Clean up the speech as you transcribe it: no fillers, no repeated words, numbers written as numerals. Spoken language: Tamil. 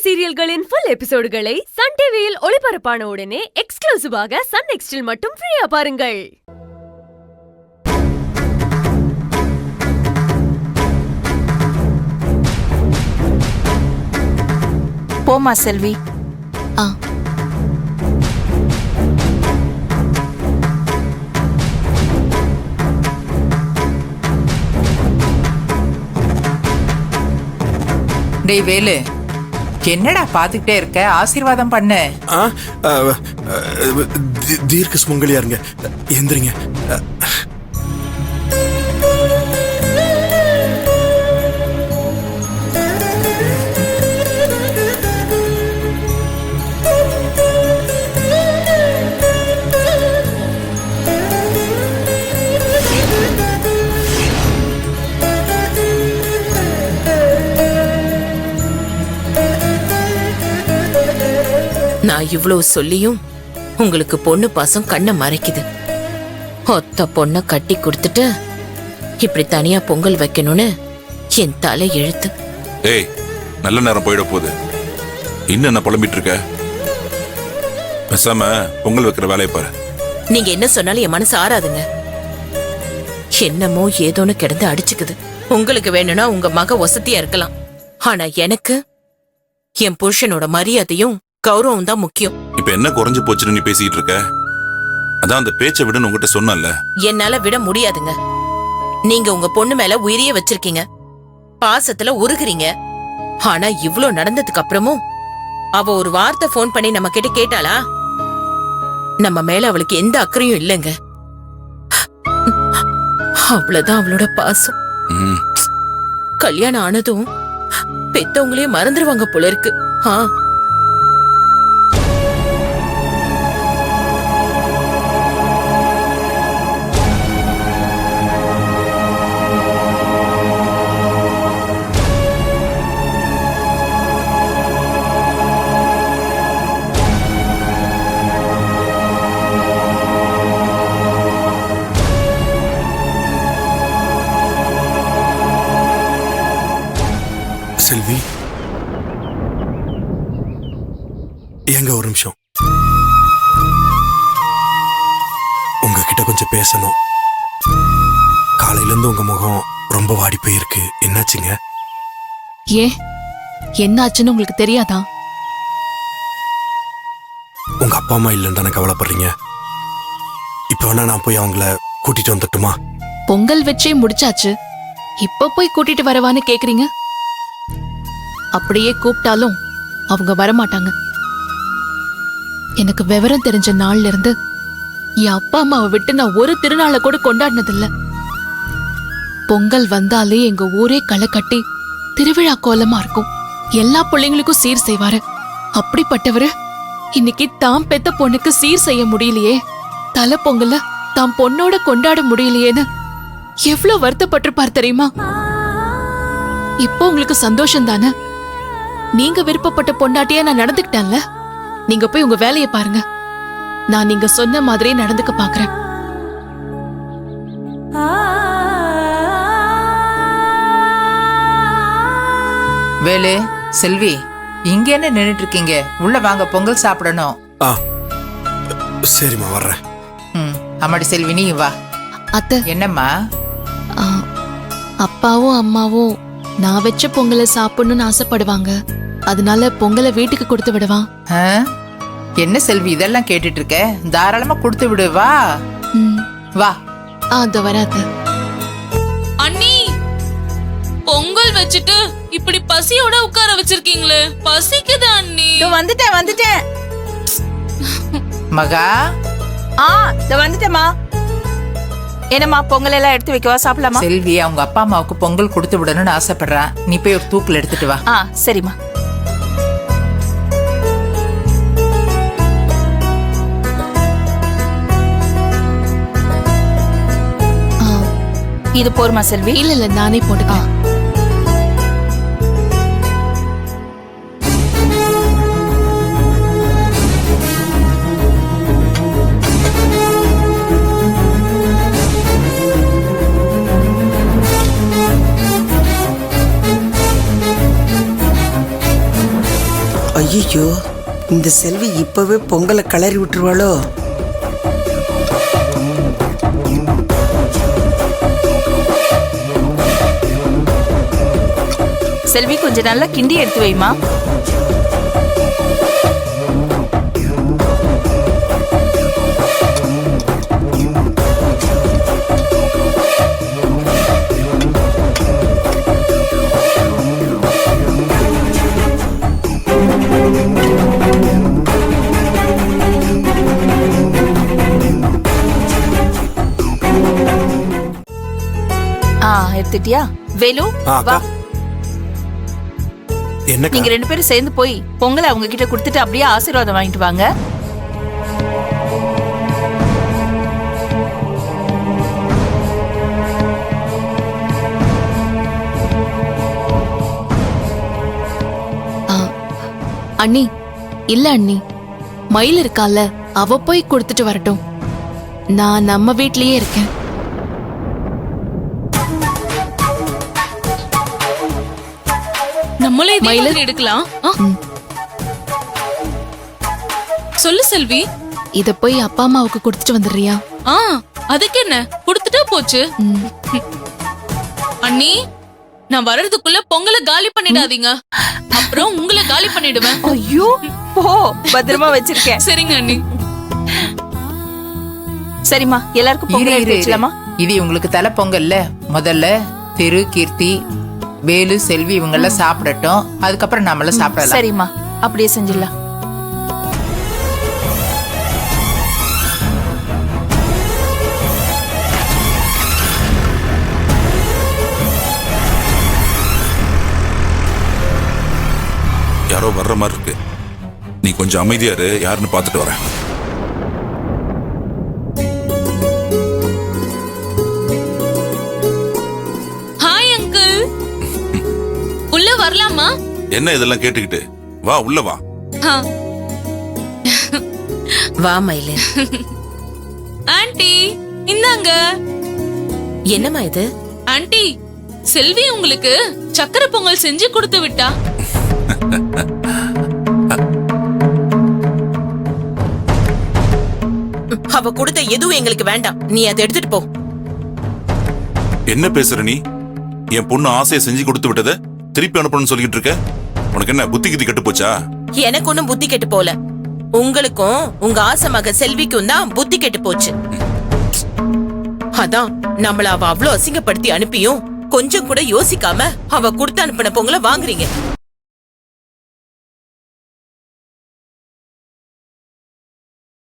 சீரியல்களின் ஃபுல் எபிசோடுகளை சன் டிவியில் ஒளிபரப்பான உடனே எக்ஸ்க்ளூசிவாக சன் நெக்ஸ்டில் மட்டும் ஃப்ரீயா பாருங்கள். போமா செல்வி. டேய் வேலு, என்னடா பாத்துக்கிட்டே இருக்க? ஆசீர்வாதம் பண்ணு. தீர்க்க சுமங்கலியா இருங்க, எந்திரிங்க. நான் இவ்வளவு சொல்லியும் உங்களுக்கு பொண்ணு பாசம் கண்ணை மறைக்குது. ஒத்த பொண்ண கட்டி கொடுத்துட்டு இப்படி தனியா பொங்கல் வைக்கணும்னு என் தலை எழுத்து. ஏய், நல்ல நேரம் போயிட போகுது. இன்னும் என்ன புலம்பிட்டு இருக்க? பேசாம பொங்கல் வைக்கிற வேலையை பாரு. நீங்க என்ன சொன்னாலும் என் மனசு ஆறாதுங்க. என்னமோ ஏதோன்னு கிடந்து அடிச்சுக்குது. உங்களுக்கு வேணும்னா உங்க மக வசதியா இருக்கலாம், ஆனா எனக்கு என் புருஷனோட மரியாதையும் கௌரவம் தான் முக்கியம். இப்ப என்ன குறைஞ்சு போச்சுன்னு நீ பேசிட்டு இருக்க? அதான் அந்த பேச்சை விடுன்னு உங்ககிட்ட சொன்னல. என்னால விட முடியாதுங்க. நீங்க உங்க பொண்ணு மேல உயிரியே வச்சிருக்கீங்க, பாசத்துல உருகுறீங்க. ஆனா இவ்ளோ நடந்ததுக்கு அப்புறமும் அவ ஒரு வார்த்தை போன் பண்ணி நம்ம கிட்ட கேட்டாளா? நம்ம மேல அவளுக்கு எந்த அக்கறையும் இல்லைங்க. அவ்வளவுதான் அவளோட பாசம். கல்யாணம் ஆனதும் பெத்தவங்களே மறந்துடுவாங்க போல இருக்கு. செல்வி, ஏங்க ஒரு நிமிஷம், உங்ககிட்ட கொஞ்சம் பேசணும். காலையில இருந்து உங்க முகம் ரொம்ப வாடி போயிருக்கு. என்னாச்சுங்க? ஏன், என்னாச்சுன்னு உங்களுக்கு தெரியாதா? உங்க அப்பா அம்மா இல்லைன்னு தானே கவலைப்படுறீங்க. இப்ப வேணா நான் போய் அவங்கள கூட்டிட்டு வந்துட்டுமா? பொங்கல் வச்சே முடிச்சாச்சு, இப்ப போய் கூட்டிட்டு வரவான்னு கேக்குறீங்க? அப்படியே கூப்பிட்டாலும் அவங்க வரமாட்டாங்க. எனக்கு விவரம் தெரிஞ்ச நாள்ல இருந்து என் அப்பா அம்மாவை விட்டு நான் ஒரு திருநாளை கூட கொண்டாடினதில்ல. பொங்கல் வந்தாலே எங்க ஊரே களை கட்டி திருவிழா கோலமா இருக்கும். எல்லா பிள்ளைங்களுக்கும் சீர் செய்வாரு. அப்படிப்பட்டவரு இன்னைக்கு தாம் பெத்த பொண்ணுக்கு சீர் செய்ய முடியலையே, தலை பொங்கல தாம் பொண்ணோட கொண்டாட முடியலையேன்னு எவ்வளவு வருத்தப்பட்டிருப்பார் தெரியுமா? இப்போ உங்களுக்கு சந்தோஷம் தானே? நீங்க விருப்பப்பட்ட பொண்டாட்டியா நான் நடந்துக்கிட்டேன்ல. நீங்க போய் உங்க வேலையை பாருங்க. நான் நீங்க சொன்ன மாதிரியே நடந்துக்க பாக்குறேன். வேலு, செல்வி, இங்க என்ன நின்னுட்டு இருக்கீங்க? உள்ள வாங்க, பொங்கல் சாப்பிடணும். சரிம்மா, வர்றேன். அம்மாடி செல்வி, நீ வா. அத்தை, என்னம்மா? அப்பாவும் அம்மாவும் நான் வச்ச பொங்கலை சாப்பிடணும்னு ஆசைப்படுவாங்க. அதனால பொங்கலை வீட்டுக்கு கொடுத்து விடுவான். என்ன செல்வி இதெல்லாம் கேட்டுட்டு இருக்க? தாராளமா கொடுத்து விடு. வா வா. அது வராது. அண்ணி, பொங்கல் வச்சுட்டு இப்படி பசியோட உட்கார வச்சிருக்கீங்களே, பசிக்குது அண்ணி. வந்துட்டேன். மகா, வந்துட்டேமா. என்னம்மா, பொங்கல் எல்லாம் எடுத்து வைக்கவா? சாப்பிடலாமா? செல்வி அவங்க அப்பா அம்மாவுக்கு பொங்கல் கொடுத்து விடணும்னு ஆசைப்படுறான். நீ போய் ஒரு தூக்குல எடுத்துட்டு வா. சரிம்மா. இது போருமா செல்வி? இல்ல, நானே போட்டுக்கிறேன். ஐயோ, இந்த செல்வி இப்பவே பொங்கலை கிளறி விட்டுருவாளோ? செல்வி கொஞ்சம் நல்லா கிண்டி எடுத்து வைமா. எடுத்துட்டியா? வேலு வா, என்னக்கா? நீங்க 2 பேரும் சேர்ந்து போய் பொங்கலை அவங்க கிட்ட கொடுத்துட்டு அப்படியே ஆசீர்வாதம் வாங்கிட்டு வாங்க. அண்ணி இல்ல அண்ணி, மயில் இருக்கால, அவ போய் கொடுத்துட்டு வரட்டும். நான் நம்ம வீட்லயே இருக்கேன். நம்மளே இதே மயிலு? மாதிரி எடுக்கலாம். சொல்லு செல்வி. இத போய் அப்பா அம்மாவுக்கு கொடுத்துட்டு வந்துடுறியா? அதுக்கு என்ன, கொடுத்துட்டா போச்சு. அண்ணி, நான் வர்றதுக்குள்ள பொங்கலை காலி பண்ணிடாதீங்க, அப்புறம் உங்களை காலி பண்ணிடுவேன். ஐயோ போ, பத்திரமா வச்சிருக்கேன். சரிங்க அண்ணி. சரிம்மா, எல்லாருக்கும் பொங்கல் எடுத்து வச்சலாமா? இது உங்களுக்கு தலை பொங்கல்ல. முதல்ல திரு, கீர்த்தி, வேலு, செல்வி இவங்க எல்லாம் சாப்பிடட்டும். அதுக்கப்புறம் நாம எல்லாம் சாப்பிடலாம். சரிம்மா, அப்படியே செஞ்சிடலாம். யாரோ வர்ற மாதிரி இருக்கு. நீ கொஞ்சம் அமைதியா இரு, யாருன்னு பார்த்துட்டு வரேன். ஹாய் அங்கிள், உள்ள வரலாமா? என்ன இதெல்லாம் கேட்டுக்கிட்டு? வா, உள்ள வா. வா மயிலு. ஆன்ட்டி இந்தாங்க. என்னம்மா இது? ஆன்ட்டி, செல்வி உங்களுக்கு சக்கரை பொங்கல் செஞ்சு கொடுத்து விட்டா. அவ கொடுத்த எதுவும் எங்களுக்கு வேண்டாம், நீ அதை எடுத்துட்டு போ. என்ன பேசுற நீ? என் பொண்ணு ஆசையை செஞ்சு கொடுத்து விட்டத திருப்பி அனுப்பணும்னு சொல்லிட்டு இருக்க. உனக்கு என்ன புத்தி கித்தி கெட்டு போச்சா? எனக்கு ஒண்ணும் புத்தி கெட்டு போல. உங்களுக்கும் உங்க ஆசை மக செல்விக்கும் தான் புத்தி கெட்டு போச்சு. அதான் நம்மள அவ அவ்வளவு அசிங்கப்படுத்தி அனுப்பியும் கொஞ்சம் கூட யோசிக்காம அவ கொடுத்து அனுப்பின பொங்கலை வாங்குறீங்க.